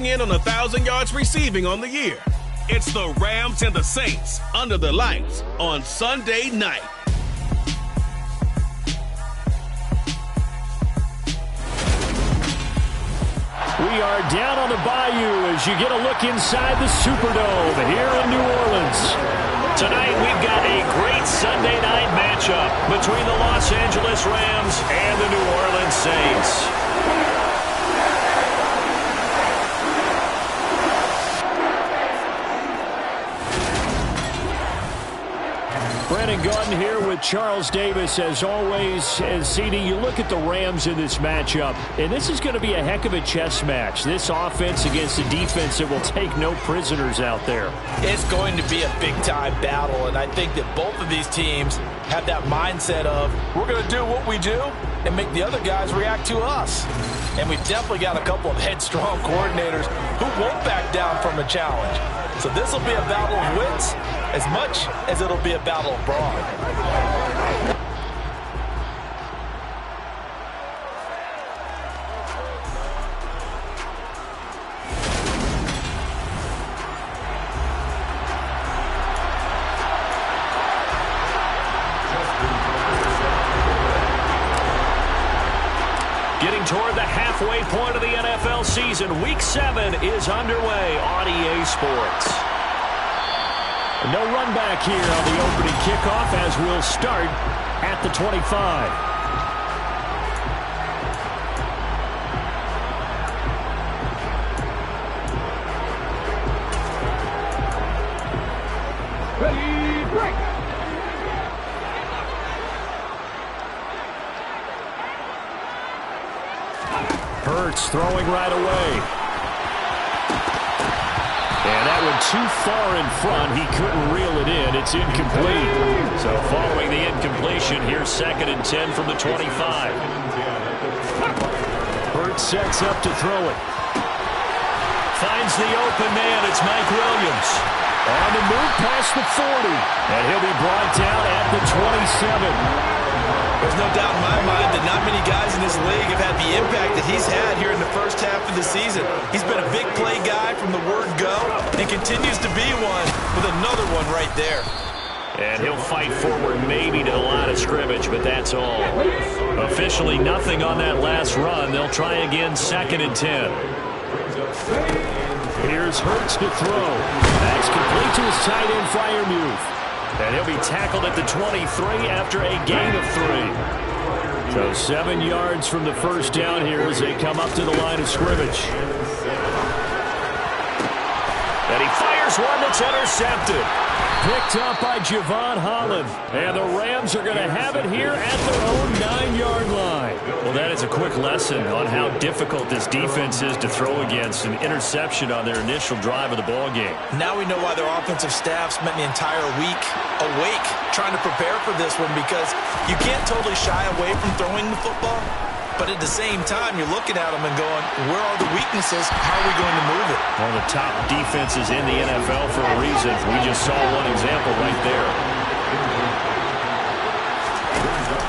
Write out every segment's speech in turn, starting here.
in on 1,000 yards receiving on the year. It's the Rams and the Saints under the lights on Sunday night. We are down on the bayou as you get a look inside the Superdome here in New Orleans. Tonight we've got a great Sunday night matchup between the Los Angeles Rams and the New Orleans Saints. Brandon Gaudin here with Charles Davis as always. And CD, you look at the Rams in this matchup, and this is going to be a heck of a chess match. This offense against a defense that will take no prisoners out there. It's going to be a big-time battle, and I think that both of these teams have that mindset of we're going to do what we do and make the other guys react to us. And we've definitely got a couple of headstrong coordinators who won't back down from a challenge. So this will be a battle of wits as much as it'll be a battle of brawn. Getting toward the halfway point of the NFL season, Week 7 is underway on EA Sports. No run back here on the opening kickoff as we'll start at the 25. Ready, break! Hurts throwing right away. And that one too far in front. He couldn't reel it in. It's incomplete. So following the incompletion, here's 2nd and 10 from the 25. Hurts sets up to throw it. Finds the open man. It's Mike Williams. On the move past the 40. And he'll be brought down at the 27. There's no doubt in my mind that not many guys in this league have had the impact that he's had here in the first half of the season. He's been a big play guy from the word go and continues to be one with another one right there. And he'll fight forward maybe to the line of scrimmage, but that's all. Officially nothing on that last run. They'll try again 2nd and 10. Here's Hurts to throw. That's complete to his tight end, Freiermuth. And he'll be tackled at the 23 after a gain of 3. So 7 yards from the first down here as they come up to the line of scrimmage. And he fires one that's intercepted. Picked up by Javon Holland. And the Rams are going to have it here at their own 9-yard line. Well, that is a quick lesson on how difficult this defense is to throw against. An interception on their initial drive of the ball game. Now we know why their offensive staff spent the entire week awake trying to prepare for this one, because you can't totally shy away from throwing the football. But at the same time, you're looking at them and going, where are the weaknesses? How are we going to move it? One of the top defenses in the NFL for a reason. We just saw one example right there.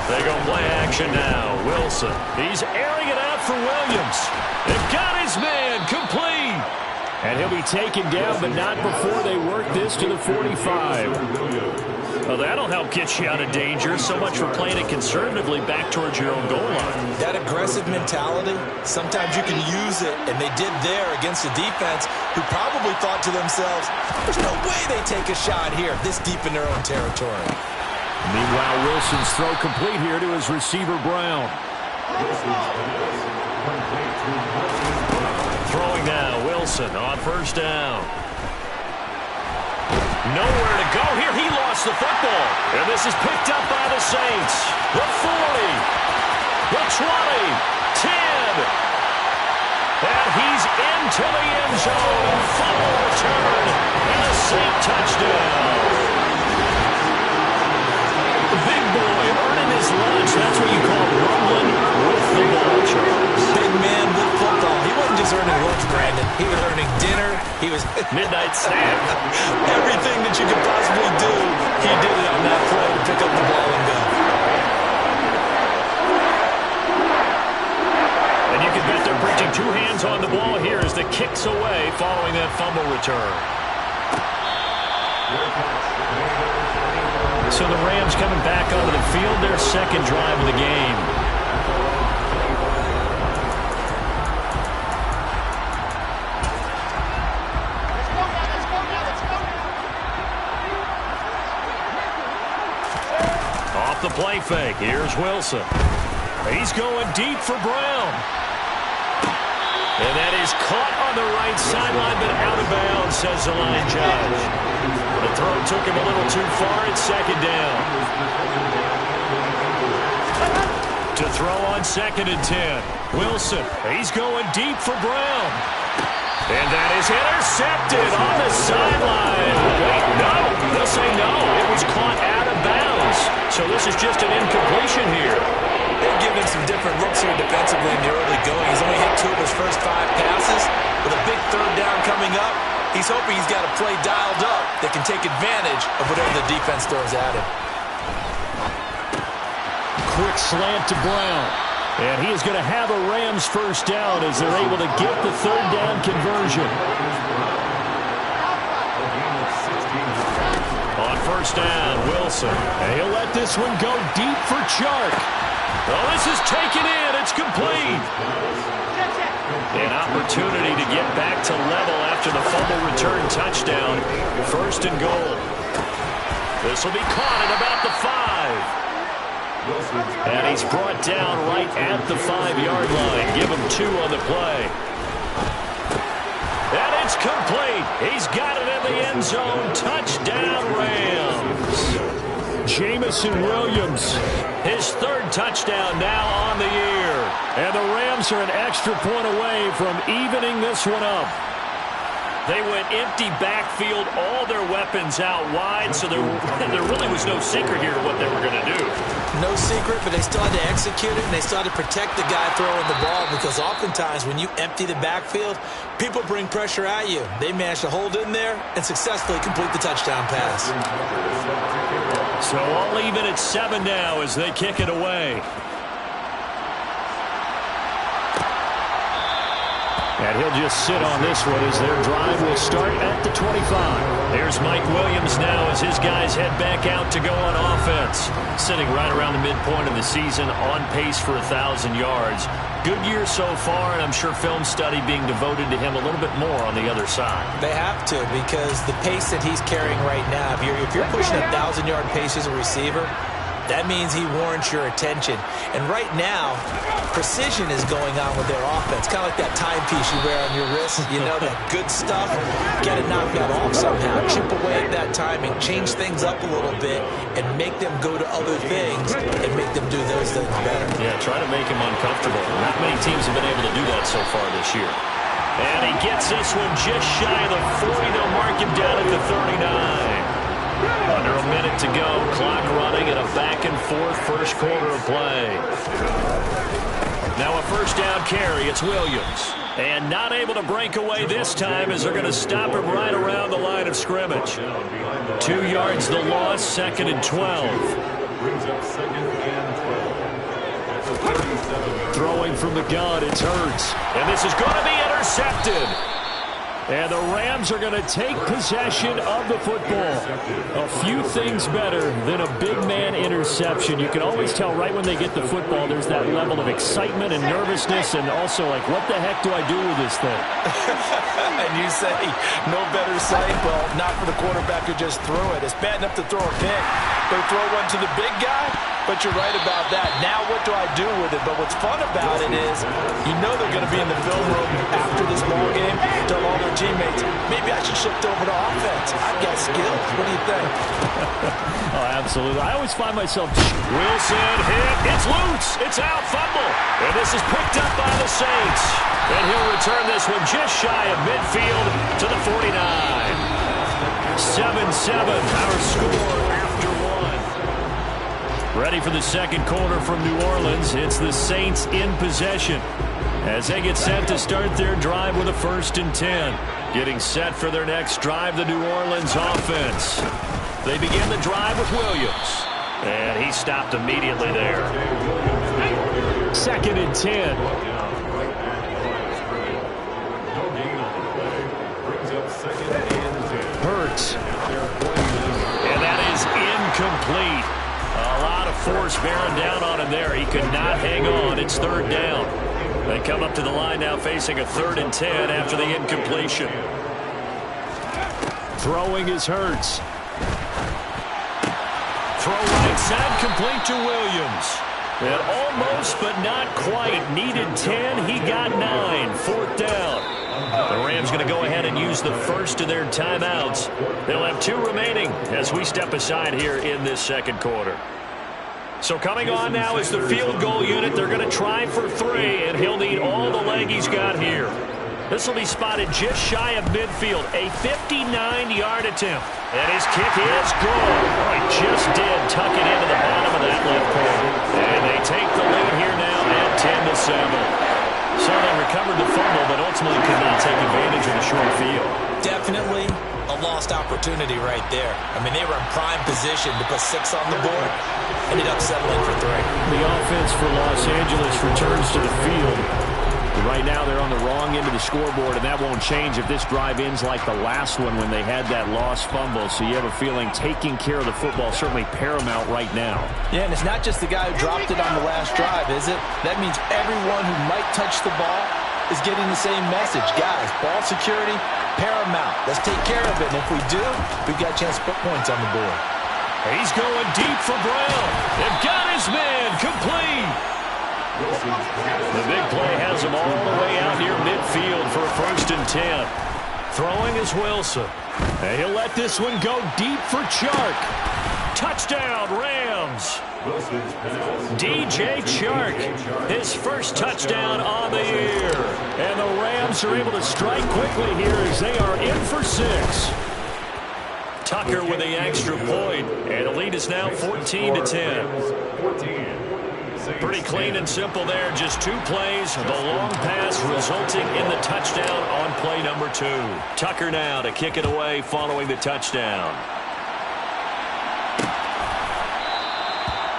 They go play action now. Wilson. He's airing it out for Williams. They've got his man complete. And he'll be taken down, but not before they work this to the 45. Well, that'll help get you out of danger. So much for playing it conservatively back towards your own goal line. That aggressive mentality, sometimes you can use it, and they did there against a defense who probably thought to themselves, there's no way they take a shot here this deep in their own territory. Meanwhile, Wilson's throw complete here to his receiver, Brown. Throwing now, Wilson on first down. Nowhere to go here. He lost the football. And this is picked up by the Saints. The 40, the 20, 10. And he's into the end zone. Fumble return. And a Saint touchdown. The big boy earning his lunch. That's what you call rumbling with the ball, Charles. Big man with football. He wasn't just earning lunch, Brandon. He was earning dinner. He was midnight snack. Everything that you could possibly do, he did it on that play to pick up the ball and go. And you can bet they're preaching two hands Rams on the ball here as the kick's away following that fumble return. So the Rams coming back onto the field, their second drive of the game. Off the play fake, here's Wilson. He's going deep for Brown. And that is caught on the right sideline, but out of bounds, says the line judge. The throw took him a little too far. It's second down. To throw on 2nd and 10. Wilson, he's going deep for Brown. And that is intercepted on the sideline. Wait, no. They'll say no. It was caught out of bounds. So this is just an incompletion here. They're giving some different looks here defensively in the early going. He's only hit 2 of his first 5 passes. With a big 3rd down coming up, he's hoping he's got a play dialed up that can take advantage of whatever the defense throws at him. Quick slant to Brown. And he is going to have a Rams first down as they're able to get the 3rd down conversion. On first down, Wilson. And he'll let this one go deep for Chark. Well, this is taken in. It's complete. An opportunity to get back to level after the fumble return touchdown. 1st and goal. This will be caught at about the 5. And he's brought down right at the 5-yard line. Give him 2 on the play. And it's complete. He's got it in the end zone. Touchdown, Rams. Jameson Williams, his 3rd touchdown now on the year. And the Rams are an extra point away from evening this one up. They went empty backfield, all their weapons out wide, so there really was no secret here to what they were going to do. No secret, but they still had to execute it, and they still had to protect the guy throwing the ball, because oftentimes when you empty the backfield, people bring pressure at you. They managed to hold in there and successfully complete the touchdown pass. So all even at 7 now as they kick it away. And he'll just sit on this one as their drive will start at the 25. There's Mike Williams now as his guys head back out to go on offense. Sitting right around the midpoint of the season, on pace for 1,000 yards. Good year so far, and I'm sure film study being devoted to him a little bit more on the other side. They have to, because the pace that he's carrying right now, if you're pushing a 1,000-yard pace as a receiver, that means he warrants your attention. And right now, precision is going on with their offense. Kind of like that timepiece you wear on your wrist. You know, that good stuff. Got to knock that off somehow. Chip away at that timing. Change things up a little bit and make them go to other things and make them do those things better. Yeah, try to make him uncomfortable. Not many teams have been able to do that so far this year. And he gets this one just shy of the 40. They'll mark him down at the 39. Under a minute to go. Clock running and a back-and-forth first quarter of play. Now a first down carry. It's Williams. And not able to break away this time as they're going to stop him right around the line of scrimmage. 2 yards the loss, 2nd and 12. Throwing from the gun, it's Hurts. And this is going to be intercepted. And the Rams are going to take possession of the football. A few things better than a big man interception. You can always tell right when they get the football, there's that level of excitement and nervousness, and also like, what the heck do I do with this thing? And you say, no better sight, well, not for the quarterback who just threw it. It's bad enough to throw a pick. They throw one to the big guy, but you're right about that. Now what do I do with it? But what's fun about it is, you know they're going to be in the film room after this ball game, tell all their teammates, maybe I should shift over to offense. I've got skills. What do you think? Oh, absolutely. I always find myself... Wilson hit. It's loose. It's out. Fumble. And this is picked up by the Saints. And he'll return this one just shy of midfield to the 49. 7-7, our score after one. Ready for the second quarter from New Orleans. It's the Saints in possession as they get set to start their drive with a 1st and 10. Getting set for their next drive, the New Orleans offense. They begin the drive with Williams. And he stopped immediately there. 2nd and 10. force bearing down on him there. He could not hang on. It's third down. They come up to the line now facing a 3rd and 10 after the incompletion. Throwing is Hurts. Throw right side, complete to Williams. And almost, but not quite. Needed 10. He got 9. 4th down. The Rams going to go ahead and use the first of their timeouts. They'll have 2 remaining as we step aside here in this second quarter. So coming on now is the field goal unit. They're going to try for 3, and he'll need all the leg he's got here. This will be spotted just shy of midfield. A 59-yard attempt. And his kick is good. Oh, he just did tuck it into the bottom of that left corner. And they take the lead here now at 10-7. So they recovered the fumble, but ultimately could not take advantage of the short field. Definitely a lost opportunity right there. I mean, they were in prime position to put 6 on the board. Ended up settling for 3. The offense for Los Angeles returns to the field. Right now they're on the wrong end of the scoreboard, and that won't change if this drive ends like the last one when they had that lost fumble. So you have a feeling taking care of the football is certainly paramount right now. Yeah, and it's not just the guy who dropped it on the last drive, is it? That means everyone who might touch the ball is getting the same message. Guys, ball security, paramount. Let's take care of it, and if we do, we've got a chance to put points on the board. He's going deep for Brown. They've got his man complete. The big play has him all the way out near midfield for a 1st and 10. Throwing is Wilson. And he'll let this one go deep for Chark. Touchdown, Rams. DJ Chark, his first touchdown on the year. And the Rams are able to strike quickly here as they are in for 6. Tucker with the extra point, and the lead is now 14-10. Pretty clean and simple there. Just 2 plays. The long pass resulting in the touchdown on play number 2. Tucker now to kick it away following the touchdown.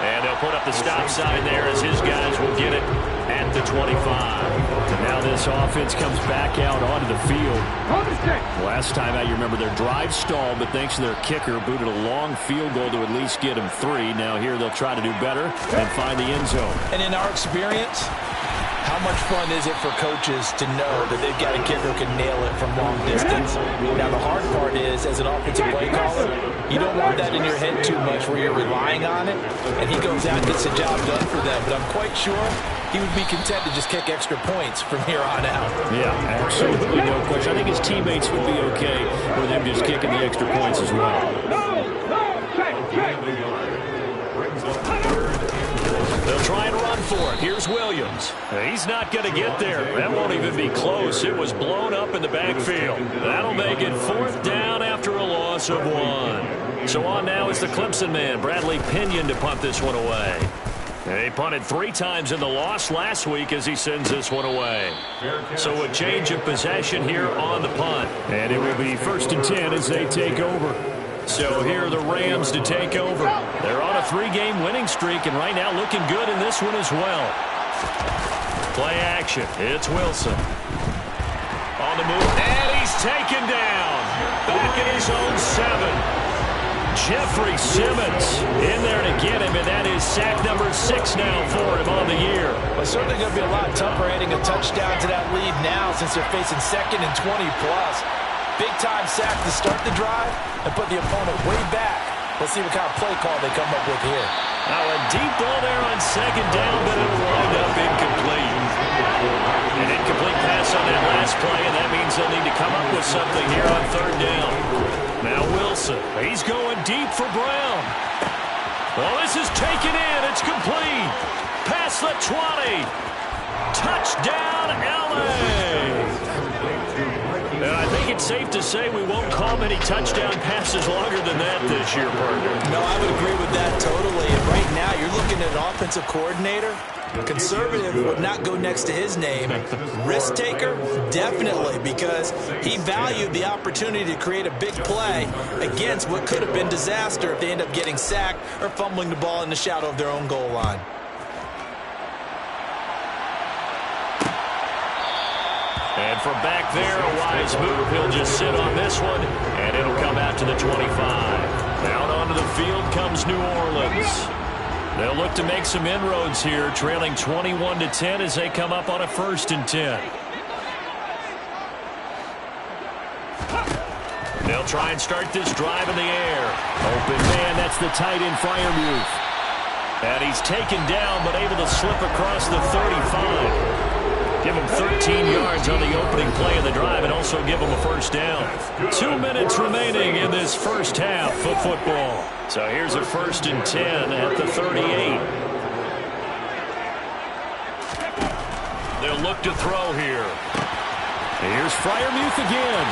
And they'll put up the stop sign there as his guys will get it at the 25. And now this offense comes back out onto the field. Last time out, you remember their drive stalled, but thanks to their kicker, booted a long field goal to at least get them 3. Now here they'll try to do better and find the end zone. And in our experience, how much fun is it for coaches to know that they've got a kicker who can nail it from long distance? Now, the hard part is, as an offensive play caller, you don't want that in your head too much where you're relying on it, and he goes out and gets the job done for them. But I'm quite sure he would be content to just kick extra points from here on out. Yeah, absolutely no question. I think his teammates would be okay with him just kicking the extra points as well. They'll try and run for it. Here's Williams. He's not going to get there. That won't even be close. It was blown up in the backfield. That'll make it 4th down after a loss of 1. So on now is the Clemson man, Bradley Pinion, to punt this one away. He punted 3 times in the loss last week as he sends this one away. So a change of possession here on the punt. And it will be 1st and 10 as they take over. So here are the Rams to take over. They're on a 3-game winning streak, and right now looking good in this one as well. Play action. It's Wilson. On the move, and he's taken down. Back at his own 7. Jeffrey Simmons in there to get him, and that is sack number 6 now for him on the year. Well, it's certainly going to be a lot tougher adding a touchdown to that lead now since they're facing 2nd and 20+. Big-time sack to start the drive and put the opponent way back. Let's see what kind of play call they come up with here. Now a deep ball there on 2nd down, but it'll wind up incomplete. An incomplete pass on that last play, and that means they'll need to come up with something here on 3rd down. Now Wilson, he's going deep for Brown. Well, this is taken in. It's complete. Past the 20. Touchdown, L.A. And I think it's safe to say we won't call many touchdown passes longer than that this year, partner. No, I would agree with that totally. And right now, you're looking at an offensive coordinator. Conservative would not go next to his name. Risk taker, definitely, because he valued the opportunity to create a big play against what could have been disaster if they end up getting sacked or fumbling the ball in the shadow of their own goal line. And from back there, a wise move. He'll just sit on this one, and it'll come out to the 25. Out onto the field comes New Orleans. They'll look to make some inroads here, trailing 21-10 as they come up on a 1st and 10. They'll try and start this drive in the air. Open man, that's the tight end Freiermuth. And he's taken down, but able to slip across the 35. Give him 13 yards on the opening play of the drive and also give him a 1st down. 2 minutes remaining in this first half of football. So here's a 1st and 10 at the 38. They'll look to throw here. Here's Freiermuth again.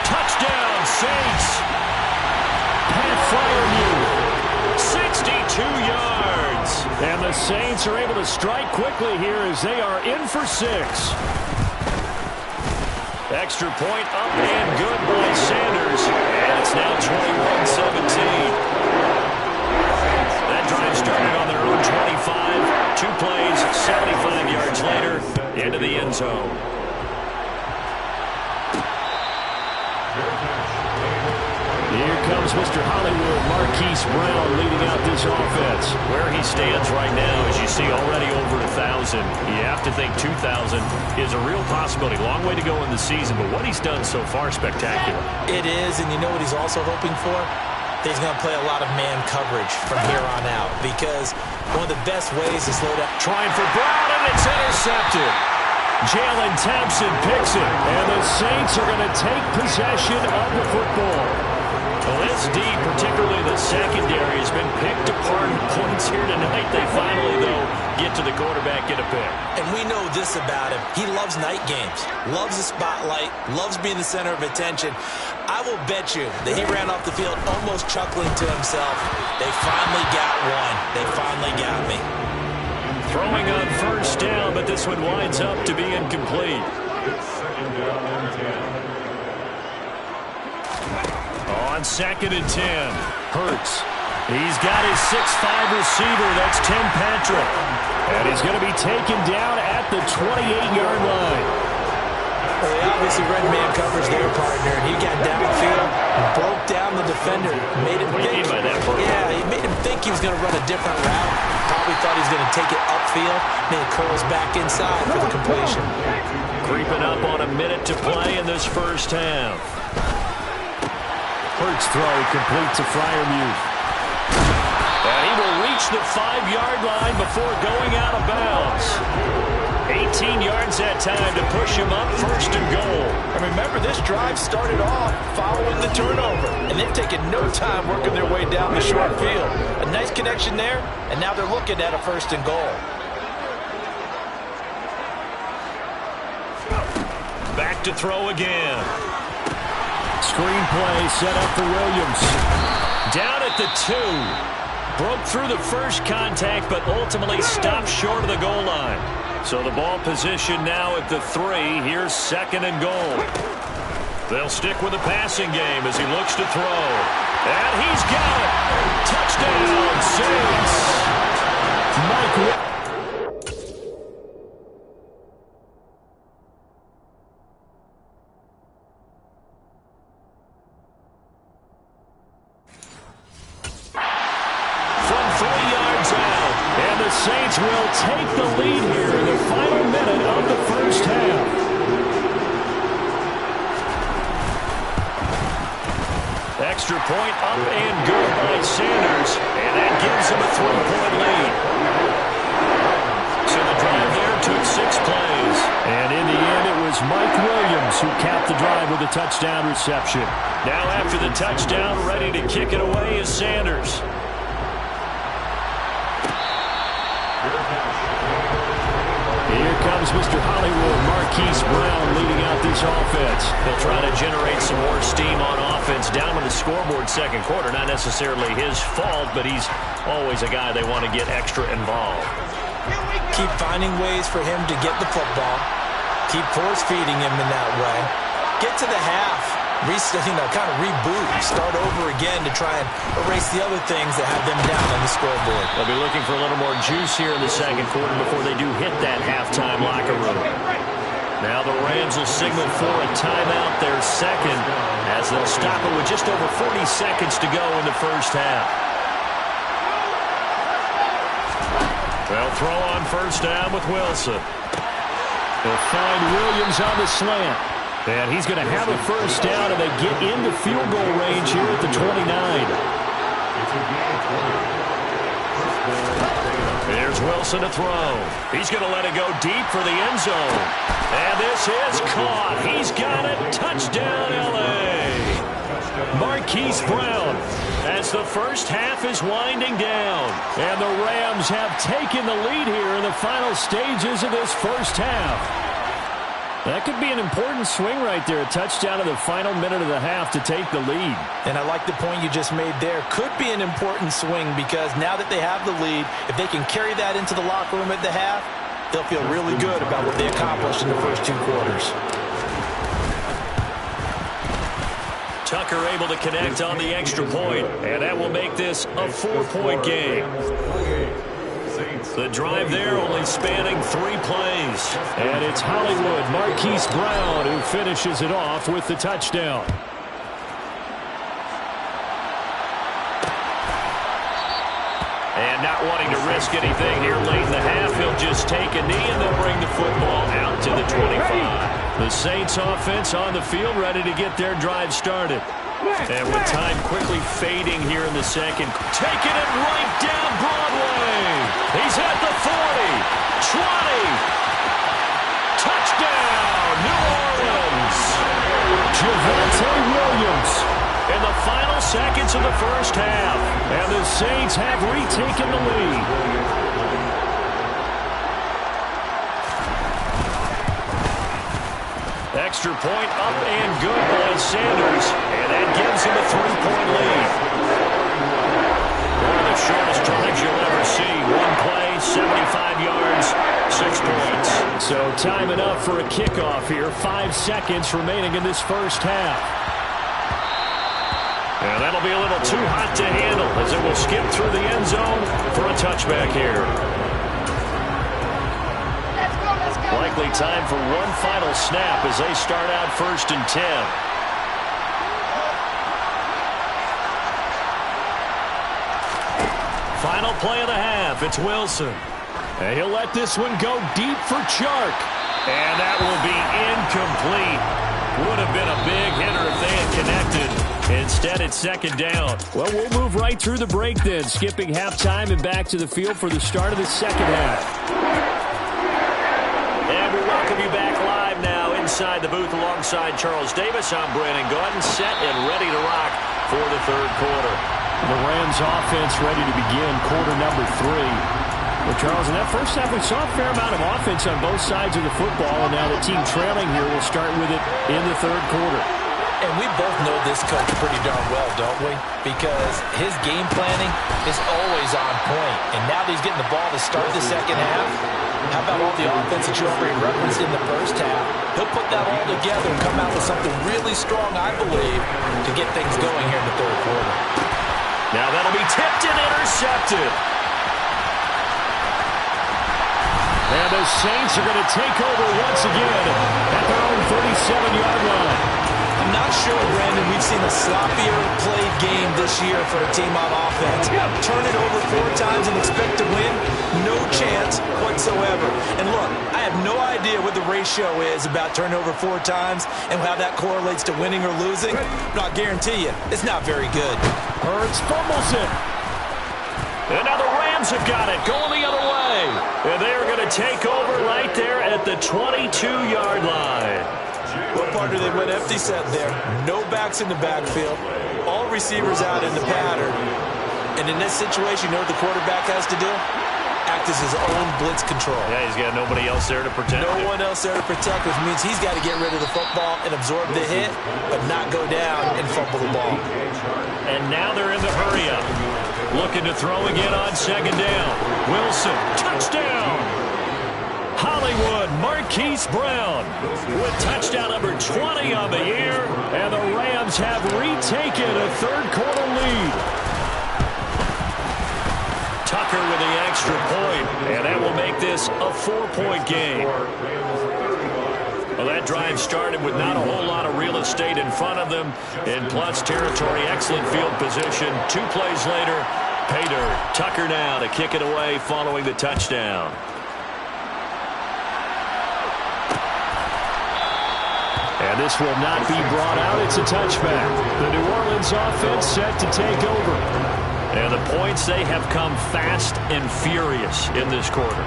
Touchdown, Saints. Pat Freiermuth, 62 yards. And the Saints are able to strike quickly here as they are in for 6. Extra point up and good by Sanders. And it's now 21-17. That drive started on their own 25. 2 plays, 75 yards later, into the end zone. Here comes Mr. Hollywood, Marquise Brown, leading out this offense. Where he stands right now, as you see, already over 1,000. You have to think 2,000 is a real possibility. Long way to go in the season, but what he's done so far, spectacular. It is, and you know what he's also hoping for? He's going to play a lot of man coverage from here on out, because one of the best ways to slow down. Trying for Brown, and it's intercepted. Jalen Thompson picks it, and the Saints are going to take possession of the football. Well, this D, particularly the secondary, has been picked apart in points here tonight. They finally, though, get to the quarterback, get a pick. And we know this about him. He loves night games, loves the spotlight, loves being the center of attention. I will bet you that he ran off the field almost chuckling to himself. They finally got one. They finally got me. Throwing on 1st down, but this one winds up to be incomplete. On 2nd and 10, Hurts. He's got his 6'5" receiver. That's Tim Patrick. And he's going to be taken down at the 28-yard line. Well, they obviously read man coverage there, partner. And he got downfield, broke down the defender, made him think. Yeah, he made him think he was going to run a different route. Probably thought he was going to take it upfield. Then it curls back inside for the completion. Creeping up on a minute to play in this first half. Hurts throw complete to Freiermuth. And he will reach the 5-yard line before going out of bounds. 18 yards that time to push him up 1st and goal. And remember, this drive started off following the turnover. And they've taken no time working their way down the short field. A nice connection there, and now they're looking at a 1st and goal. Back to throw again. Screen play set up for Williams. Down at the 2. Broke through the first contact, but ultimately stopped short of the goal line. So the ball position now at the 3. Here's 2nd and goal. They'll stick with the passing game as he looks to throw. And he's got it. Touchdown, Saints. Mike. Saints will take the lead here in the final minute of the first half. Extra point up and good by Sanders, and that gives him a 3-point lead. So the drive there took 6 plays. And in the end, it was Mike Williams who capped the drive with a touchdown reception. Now after the touchdown, ready to kick it away is Sanders. Here comes Mr. Hollywood, Marquise Brown, leading out this offense. They'll try to generate some more steam on offense down on the scoreboard 2nd quarter. Not necessarily his fault, but he's always a guy they want to get extra involved. Keep finding ways for him to get the football. Keep force-feeding him in that way. Get to the half. Kind of reboot and start over again to try and erase the other things that have them down on the scoreboard. They'll be looking for a little more juice here in the 2nd quarter before they do hit that halftime locker room. Now the Rams will signal for a timeout, their second, as they'll stop it with just over 40 seconds to go in the first half. They'll throw on first down with Wilson. They'll find Williams on the slant. And he's going to have a first down, and they get into field goal range here at the 29. Here's Wilson to throw. He's going to let it go deep for the end zone. And this is caught. He's got it. Touchdown, L.A. Marquise Brown, as the first half is winding down. And the Rams have taken the lead here in the final stages of this first half. That could be an important swing right there. A touchdown in the final minute of the half to take the lead. And I like the point you just made there. Could be an important swing because now that they have the lead, if they can carry that into the locker room at the half, they'll feel really good about what they accomplished in the first 2 quarters. Tucker able to connect on the extra point, and that will make this a 4-point game. The drive there only spanning 3 plays. And it's Hollywood Marquise Brown who finishes it off with the touchdown. And not wanting to risk anything here late in the half, he'll just take a knee and they'll bring the football out to the 25. The Saints offense on the field ready to get their drive started. And with time quickly fading here in the second, taking it right down Broadway. He's at the 40, 20. Touchdown, New Orleans. Javonte Williams in the final seconds of the first half. And the Saints have retaken the lead. Extra point up and good by Sanders, and that gives him a 3-point lead. One of the shortest drives you'll ever see. 1 play, 75 yards, 6 points. So time enough for a kickoff here. 5 seconds remaining in this first half. And that'll be a little too hot to handle as it will skip through the end zone for a touchback here. Likely time for one final snap as they start out 1st and 10. Final play of the half. It's Wilson. And he'll let this one go deep for Chark. And that will be incomplete. Would have been a big hitter if they had connected. Instead, it's 2nd down. Well, we'll move right through the break then, skipping halftime and back to the field for the start of the second half. And we welcome you back live now inside the booth alongside Charles Davis. I'm Brandon Gaudin, set and ready to rock for the 3rd quarter. The Rams offense ready to begin quarter number 3. Well, Charles, in that first half, we saw a fair amount of offense on both sides of the football, and now the team trailing here will start with it in the 3rd quarter. And we both know this coach pretty darn well, don't we? Because his game planning is always on point. And now that he's getting the ball to start the second half, how about all the offense that you already referenced in the first half? He'll put that all together and come out with something really strong, I believe, to get things going here in the 3rd quarter. Now that'll be tipped and intercepted. And the Saints are going to take over once again at their own 37-yard line. I'm not sure, Brandon, we've seen a sloppier played game this year for a team on offense. Turn it over 4 times and expect to win? No chance whatsoever. And look, I have no idea what the ratio is about turnover 4 times and how that correlates to winning or losing. But I'll guarantee you, it's not very good. Hurts fumbles it. And now the Rams have got it, going the other way. And they're going to take over right there at the 22-yard line. What partner they went empty set there. No backs in the backfield. All receivers out in the pattern. And in this situation, you know what the quarterback has to do? Act as his own blitz control. Yeah, he's got nobody else there to protect him. No one else there to protect, which means he's got to get rid of the football and absorb the hit, but not go down and fumble the ball. And now they're in the hurry-up. Looking to throw again on 2nd down. Wilson, touchdown! Hollywood Marquise Brown with touchdown number 20 on the year, and the Rams have retaken a 3rd quarter lead. Tucker with the extra point, and that will make this a 4-point game. A Well, that drive started with not a whole lot of real estate in front of them. In plus territory, excellent field position. 2 plays later, pay dirt. Tucker now to kick it away following the touchdown. And this will not be brought out. It's a touchback. The New Orleans offense set to take over. And the points, they have come fast and furious in this quarter.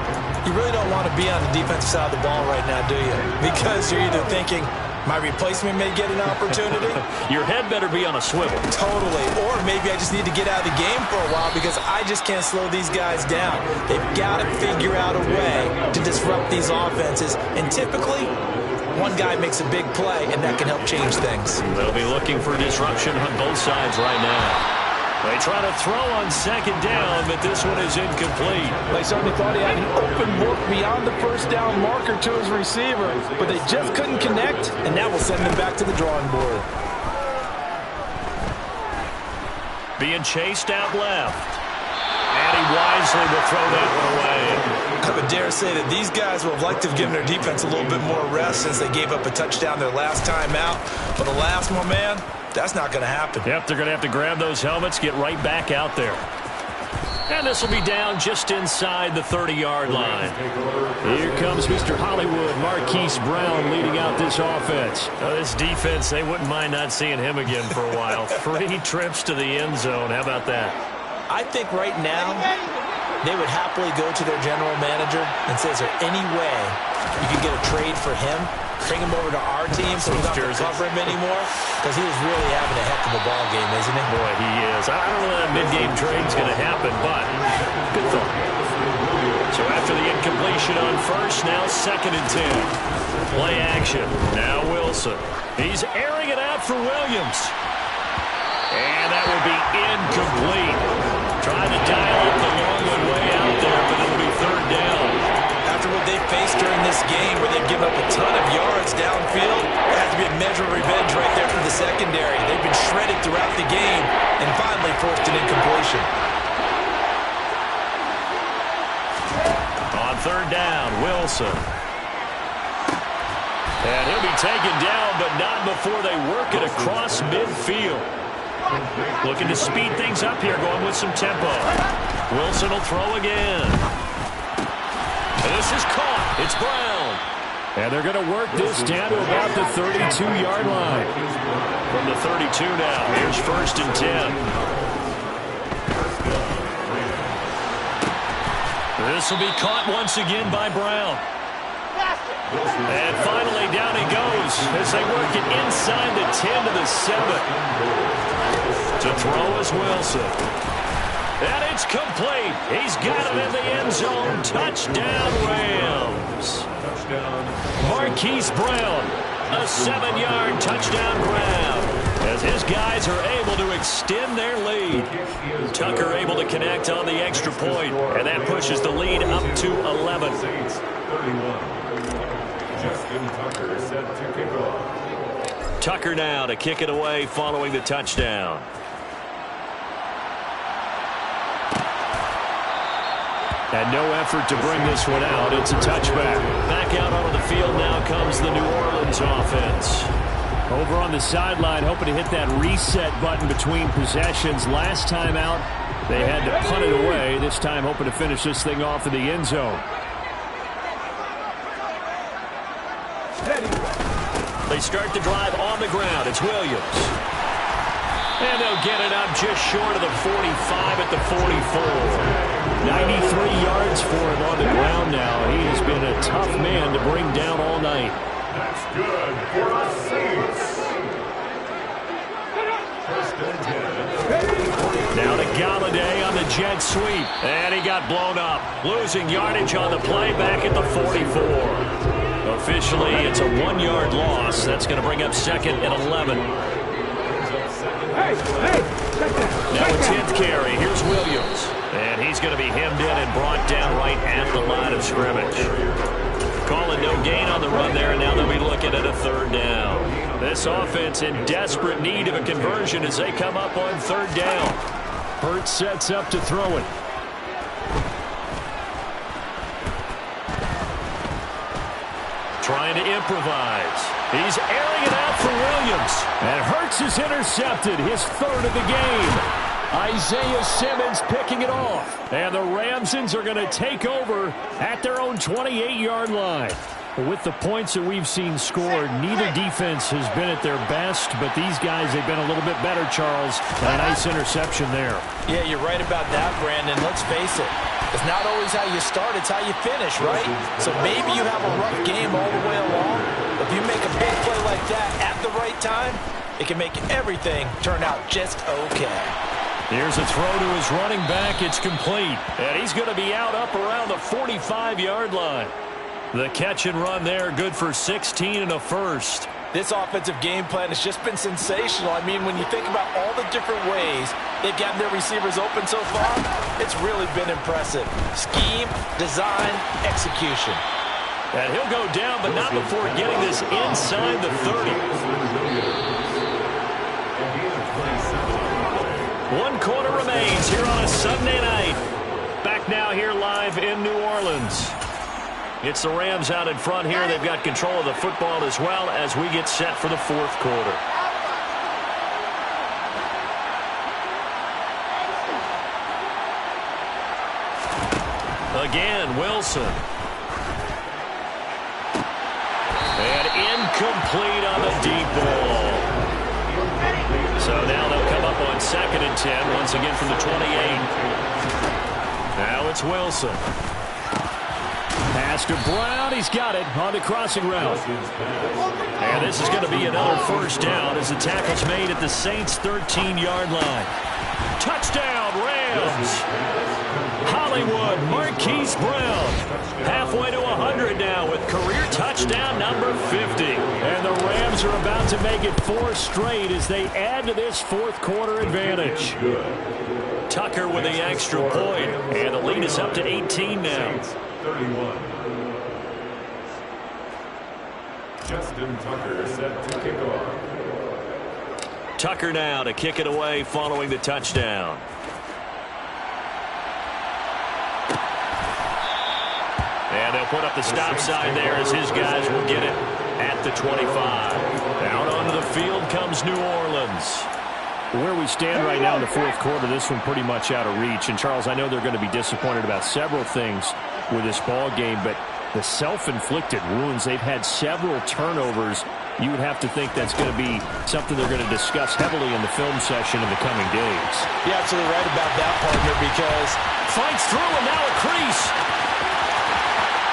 You really don't want to be on the defensive side of the ball right now, do you? Because you're either thinking, my replacement may get an opportunity. Your head better be on a swivel. Totally. Or maybe I just need to get out of the game for a while because I just can't slow these guys down. They've got to figure out a way to disrupt these offenses. And typically, one guy makes a big play, and that can help change things. They'll be looking for disruption on both sides right now. They try to throw on second down, but this one is incomplete. They certainly thought he had an open look beyond the first down marker to his receiver, but they just couldn't connect, and that will send them back to the drawing board. Being chased out left. And he wisely will throw that one away. I would dare say that these guys would have liked to have given their defense a little bit more rest since they gave up a touchdown their last time out. But the last one, man, that's not going to happen. Yep, they're going to have to grab those helmets, get right back out there. And this will be down just inside the 30-yard line. Here comes Mr. Hollywood, Marquise Brown, leading out this offense. This defense, they wouldn't mind not seeing him again for a while. 3 trips to the end zone. How about that? I think right now they would happily go to their general manager and say, is there any way you can get a trade for him? Bring him over to our team so we don't have to cover him anymore? Because he is really having a heck of a ball game, isn't he? Boy, he is. I don't know that mid-game trade's going to happen, but good thought. So after the incompletion on first, now 2nd and 10. Play action. Now Wilson. He's airing it out for Williams. And that will be incomplete. Trying to dial up the long one way out there, but it'll be 3rd down. After what they faced during this game where they've given up a ton of yards downfield, there has to be a measure of revenge right there for the secondary. They've been shredded throughout the game and finally forced an incompletion. On 3rd down, Wilson. And he'll be taken down, but not before they work it across midfield. Looking to speed things up here, going with some tempo. Wilson will throw again. And this is caught. It's Brown. And they're going to work this down to about the 32-yard line. From the 32 now, here's 1st and 10. This will be caught once again by Brown. And finally, down he goes as they work it inside the 10 to the 7. To throw is Wilson. And it's complete. He's got it in the end zone. Touchdown, Rams. Marquise Brown, a 7-yard touchdown grab. As his guys are able to extend their lead. Tucker able to connect on the extra point. And that pushes the lead up to 11. Tucker now to kick it away following the touchdown. And no effort to bring this one out. It's a touchback. Back out onto the field now comes the New Orleans offense. Over on the sideline, hoping to hit that reset button between possessions. Last time out, they had to punt it away. This time hoping to finish this thing off in the end zone. They start the drive on the ground. It's Williams. And they'll get it up just short of the 45 at the 44. 93 yards for him on the ground now. He has been a tough man to bring down all night. That's good for the Saints. Now to Galladay on the jet sweep. And he got blown up. Losing yardage on the play back at the 44. Officially, it's a 1-yard loss. That's going to bring up 2nd and 11. Now a 10th carry. Here's Williams. And he's going to be hemmed in and brought down right at the line of scrimmage. Calling no gain on the run there, and now they'll be looking at a 3rd down. This offense in desperate need of a conversion as they come up on 3rd down. Hurts sets up to throw it. Trying to improvise. He's airing it out for Williams. And Hurts is intercepted, his third of the game. Isaiah Simmons picking it off. And the Ramsons are going to take over at their own 28-yard line. With the points that we've seen scored, neither defense has been at their best, but these guys, they've been a little bit better, Charles. And a nice interception there. Yeah, you're right about that, Brandon. Let's face it. It's not always how you start, it's how you finish, right? So maybe you have a rough game all the way along. If you make a big play like that at the right time, it can make everything turn out just okay. Here's a throw to his running back. It's complete. And he's going to be out up around the 45-yard line. The catch and run there, good for 16 and a first. This offensive game plan has just been sensational. I mean, when you think about all the different ways they've gotten their receivers open so far, it's really been impressive. Scheme, design, execution. And he'll go down, but not before getting this inside the 30. 1 quarter remains here on a Sunday night. Back now here live in New Orleans. It's the Rams out in front here. They've got control of the football as well as we get set for the fourth quarter. Again, Wilson. And incomplete on the deep ball. So now they'll come up on 2nd and 10, once again from the 28. Now it's Wilson. Pass to Brown. He's got it on the crossing route. And this is going to be another first down as the tackle's made at the Saints' 13-yard line. Touchdown, Rams. Hollywood, Marquise Brown. Halfway to 100 now with career touchdown number 50. And the Rams are about to make it 4 straight as they add to this fourth quarter advantage. Tucker with the extra point. And the lead is up to 18 now. 31. Justin Tucker set to kick off. Tucker now to kick it away following the touchdown. And they'll put up the stop sign there as his guys will get it at the 25. Out onto the field comes New Orleans. Where we stand right now in the fourth quarter, this one pretty much out of reach. And, Charles, I know they're going to be disappointed about several things with this ball game, but the self-inflicted wounds, they've had several turnovers. You would have to think that's going to be something they're going to discuss heavily in the film session in the coming days. You're absolutely right about that, partner, because fights through and now a crease.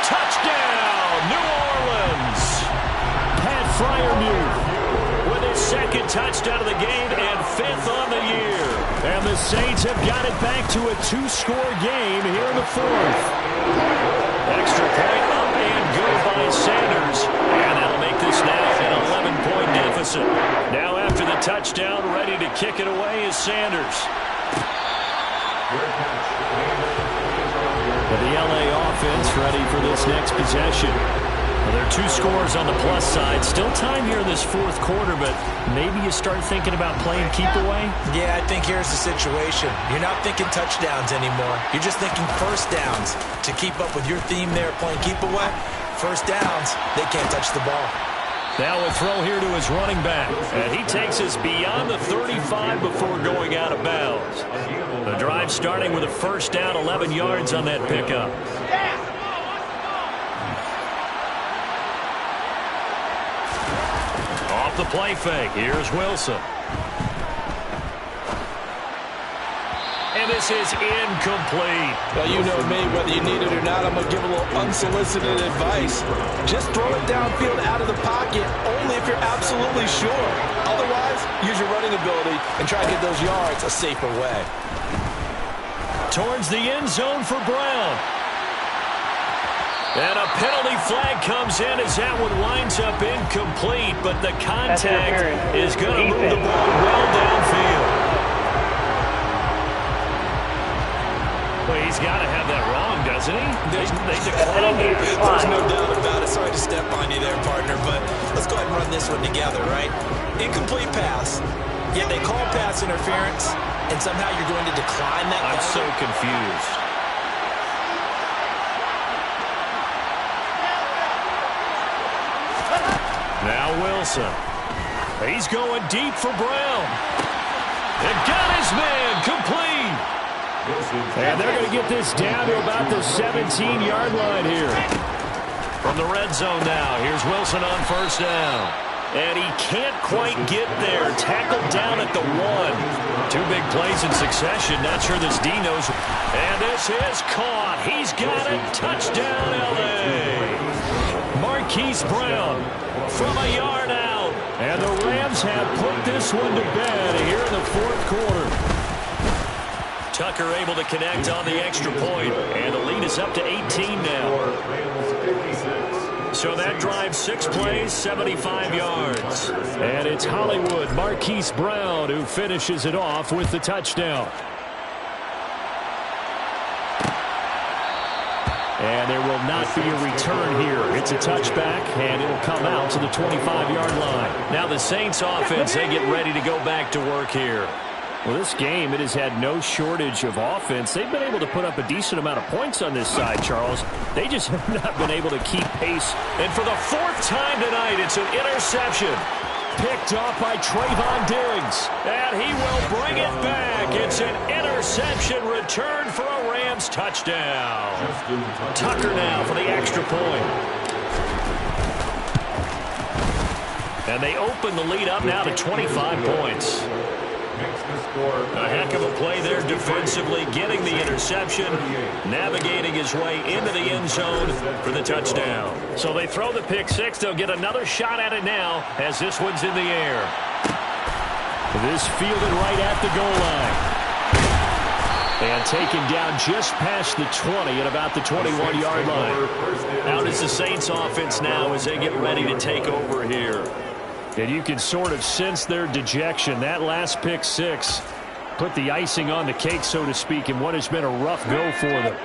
Touchdown, New Orleans. Pat Freiermuth with his second touchdown of the game and 5th on the year. And the Saints have got it back to a 2-score game here in the fourth. Extra point up and good by Sanders. And that'll make this now an 11-point deficit. Now after the touchdown, ready to kick it away is Sanders. The LA offense ready for this next possession. Well, there are 2 scores on the plus side. Still time here in this fourth quarter, but maybe you start thinking about playing keep away? Yeah, I think here's the situation. You're not thinking touchdowns anymore. You're just thinking first downs. To keep up with your theme there, playing keep away, first downs, they can't touch the ball. Now a throw here to his running back. And he takes us beyond the 35 before going out of bounds. The drive starting with a first down, 11 yards on that pickup. Off the play fake, here's Wilson. And this is incomplete. Well, you know me, whether you need it or not, I'm going to give a little unsolicited advice. Just throw it downfield out of the pocket, only if you're absolutely sure. Otherwise, use your running ability and try to get those yards a safer way. Towards the end zone for Brown. And a penalty flag comes in as that one winds up incomplete, but the contact is going to move the ball well downfield. Well, he's got to have that wrong, doesn't he? They declined it. There's no doubt about it. Sorry to step on you there, partner, but let's go ahead and run this one together, right? Incomplete pass. Yet they call pass interference, and somehow you're going to decline that. I'm so confused. Wilson. He's going deep for Brown. And got his man complete. And they're going to get this down to about the 17-yard line here. From the red zone now, here's Wilson on first down. And he can't quite get there. Tackled down at the 1. 2 big plays in succession. Not sure this D knows. And this is caught. He's got it. Touchdown, L.A. Marquise Brown from a yard out. And the Rams have put this one to bed here in the fourth quarter. Tucker able to connect on the extra point. And the lead is up to 18 now. So that drives 6 plays, 75 yards. And it's Hollywood Marquise Brown who finishes it off with the touchdown. And there will not be a return here. It's a touchback, and it'll come out to the 25-yard line. Now the Saints offense, they get ready to go back to work here. Well, this game, it has had no shortage of offense. They've been able to put up a decent amount of points on this side, Charles. They just have not been able to keep pace. And for the 4th time tonight, it's an interception. Picked off by Trayvon Diggs. And he will bring it back. It's an interception return for a Rams touchdown. Tucker now for the extra point. And they open the lead up now to 25 points. A heck of a play there defensively, getting the interception, navigating his way into the end zone for the touchdown. So they throw the pick 6. They'll get another shot at it now as this one's in the air. This fielded right at the goal line. And taken down just past the 20 at about the 21-yard line. Out is the Saints offense now as they get ready to take over here. And you can sort of sense their dejection. That last pick 6 put the icing on the cake, so to speak, in what has been a rough go for them.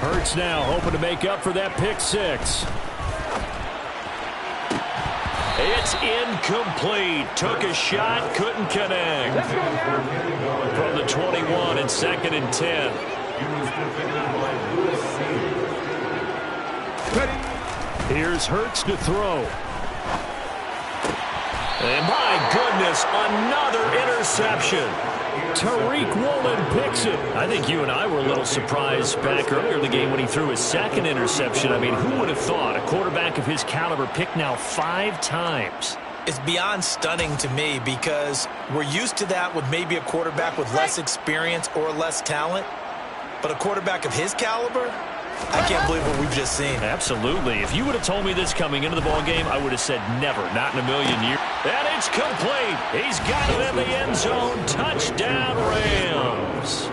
Hurts now hoping to make up for that pick 6. It's incomplete. Took a shot, couldn't connect. From the 21 and 2nd and 10. Here's Hurts to throw. And my goodness, another interception. Tariq Woolen picks it. I think you and I were a little surprised back earlier in the game when he threw his 2nd interception. I mean, who would have thought a quarterback of his caliber picked now 5 times? It's beyond stunning to me because we're used to that with maybe a quarterback with less experience or less talent. But a quarterback of his caliber, I can't believe what we've just seen. Absolutely. If you would have told me this coming into the ballgame, I would have said never, not in a million years. And it's complete. He's got it in the end zone. Touchdown, Rams.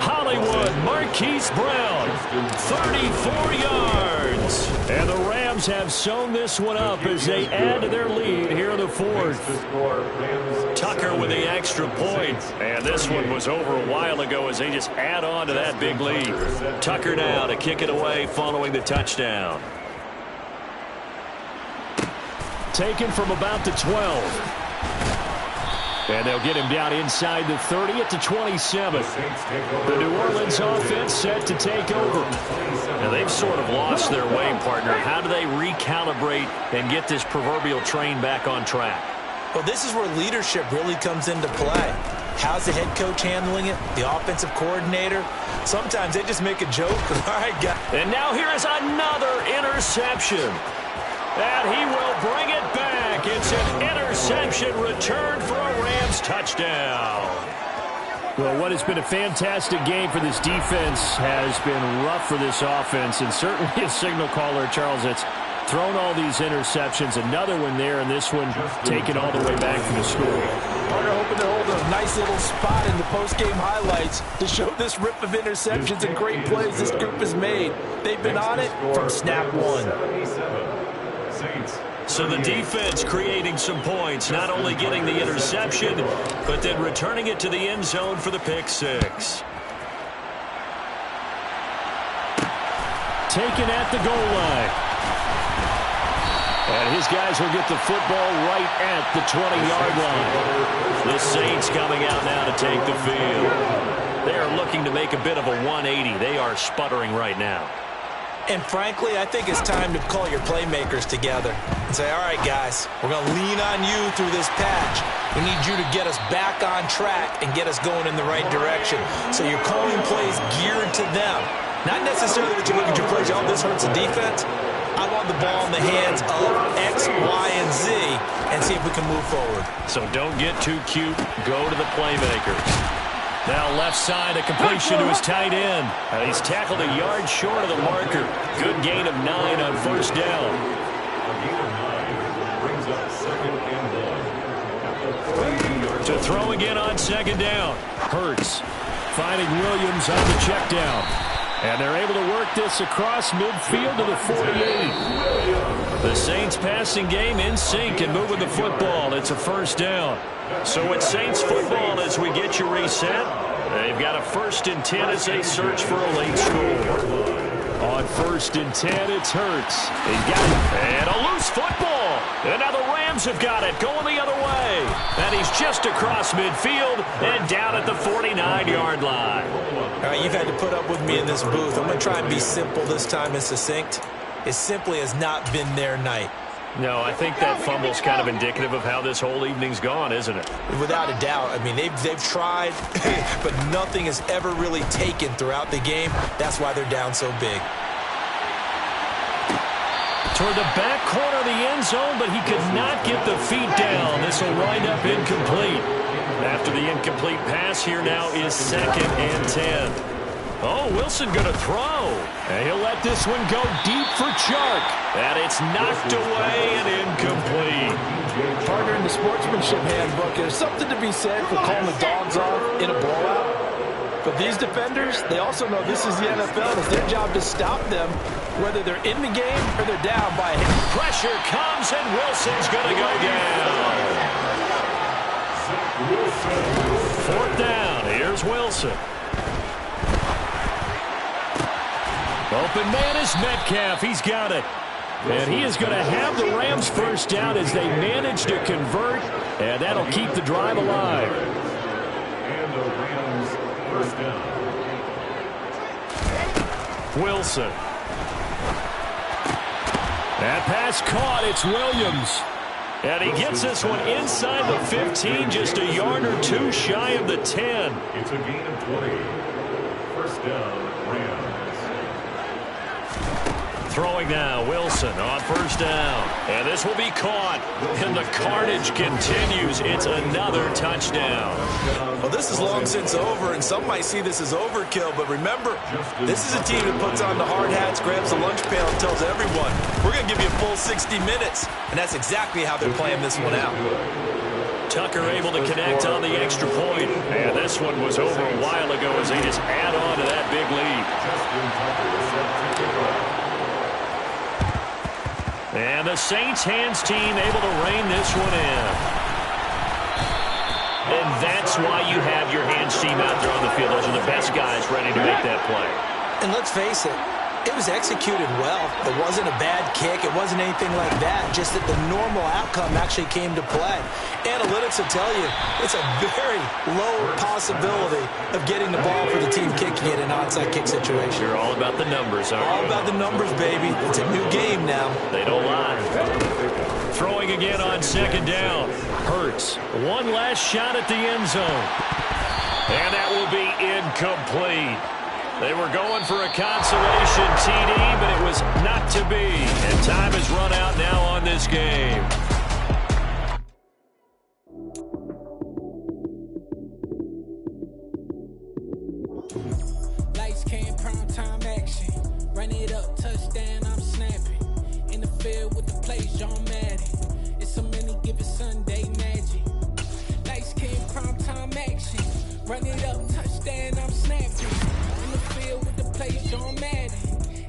Hollywood Marquise Brown, 34 yards. And the Rams have sewn this one up as they add to their lead here in the 4th. Tucker with the extra point. And this one was over a while ago as they just add on to that big lead. Tucker now to kick it away following the touchdown. Taken from about the 12. And they'll get him down inside the 30 at the 27. The New Orleans offense set to take over. Now they've sort of lost their way, partner. How do they recalibrate and get this proverbial train back on track? Well, this is where leadership really comes into play. How's the head coach handling it? The offensive coordinator? Sometimes they just make a joke. All right, guys. And now here is another interception. And he will bring it back. It's an interception return for a Rams touchdown. Well, what has been a fantastic game for this defense has been rough for this offense. And certainly a signal caller, Charles, that's thrown all these interceptions. Another one there, and this one taken all the way back for the score. Partner hoping to hold a nice little spot in the post-game highlights to show this rip of interceptions and great plays this group has made. They've been on it from snap 1. So the defense creating some points, not only getting the interception, but then returning it to the end zone for the pick 6. Taken at the goal line. And his guys will get the football right at the 20-yard line. The Saints coming out now to take the field. They are looking to make a bit of a 180. They are sputtering right now. And frankly, I think it's time to call your playmakers together and say, all right, guys, we're going to lean on you through this patch. We need you to get us back on track and get us going in the right direction. So you're calling plays geared to them. Not necessarily that you look at your plays, oh, this hurts the defense. I want the ball in the hands of X, Y, and Z and see if we can move forward. So don't get too cute. Go to the playmakers. Now left side, a completion to his tight end. He's tackled a yard short of the marker. Good gain of 9 on first down. A gain of 9 brings up 2nd and 1. To throw again on 2nd down. Hurts finding Williams on the check down. And they're able to work this across midfield to the 48. The Saints passing game in sync and moving the football. It's a first down. So it's Saints football as we get you reset. They've got a 1st and 10 as they search for a late score. On 1st and 10, it's Hurts. He's got it. And a loose football. And now the Rams have got it going the other way. And he's just across midfield and down at the 49-yard line. All right, you've had to put up with me in this booth. I'm going to try and be simple this time and succinct. It simply has not been their night. No, I think that fumble's kind of indicative of how this whole evening's gone, isn't it? Without a doubt. I mean, they've tried, but nothing has ever really taken throughout the game. That's why they're down so big. Toward the back corner of the end zone, but he could not get the feet down. This will wind up incomplete. After the incomplete pass, here now is 2nd and 10. Oh, Wilson going to throw. And he'll let this one go deep for Chark. And it's knocked away and incomplete. Partner, in the sportsmanship handbook, there's something to be said for calling the dogs off in a blowout. But these defenders, they also know this is the NFL. It's their job to stop them, whether they're in the game or they're down by a hit. Pressure comes, and Wilson's going to go down. 4th down. Here's Wilson. Open man is Metcalf. He's got it. And he is going to have the Rams first down as they manage to convert. And that'll keep the drive alive. And the Rams first down. Wilson. That pass caught. It's Williams. And he gets this one inside the 15, just a yard or 2 shy of the 10. It's a gain of 20. First down, Rams. Throwing now, Wilson on first down. And this will be caught. And the carnage continues. It's another touchdown. Well, this is long since over, and some might see this as overkill. But remember, this is a team that puts on the hard hats, grabs the lunch pail, and tells everyone, we're going to give you a full 60 minutes. And that's exactly how they're playing this one out. Tucker able to connect on the extra point. And this one was over a while ago as they just add on to that big lead. And the Saints hands team able to rein this one in. And that's why you have your hands team out there on the field. Those are the best guys ready to make that play. And let's face it, it was executed well. It wasn't a bad kick. It wasn't anything like that. Just that the normal outcome actually came to play. Analytics will tell you it's a very low possibility of getting the ball for the team kicking it in an onside kick situation. You're all about the numbers, aren't you? All about the numbers, baby. It's a new game now. They don't lie. Throwing again on 2nd down. Hurts. One last shot at the end zone. And that will be incomplete. They were going for a consolation TD, but it was not to be. And time has run out now on this game. Lights came, prime time action. Run it up, touchdown, I'm snapping. In the field with the plays, John Madden. It's so many given Sunday magic. Lights came, prime time action. Run it up, touchdown, I'm snapping. In the field with the plays, John Madden.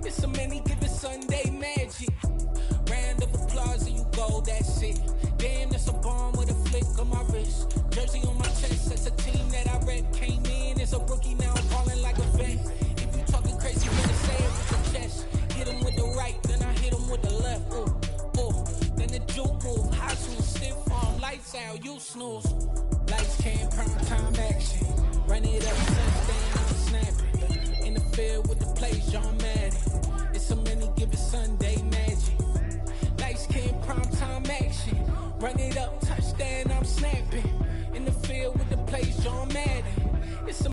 It's so many given Sunday magic. Round of applause and you go, that's it. Damn, that's a bomb with a flick on my wrist. Jersey on my chest, that's a team that I rep. Came in as a rookie, now I'm falling like a vet. If you talking crazy, better say it with your chest. Hit him with the right, then I hit him with the left. Then the juke move, high school, stiff arm, lights out, you snooze. Lights came, prime time action. Run it up, touchdown. John Madden. It's a many given Sunday magic. Lights came primetime action. Run it up, touchdown, I'm snapping.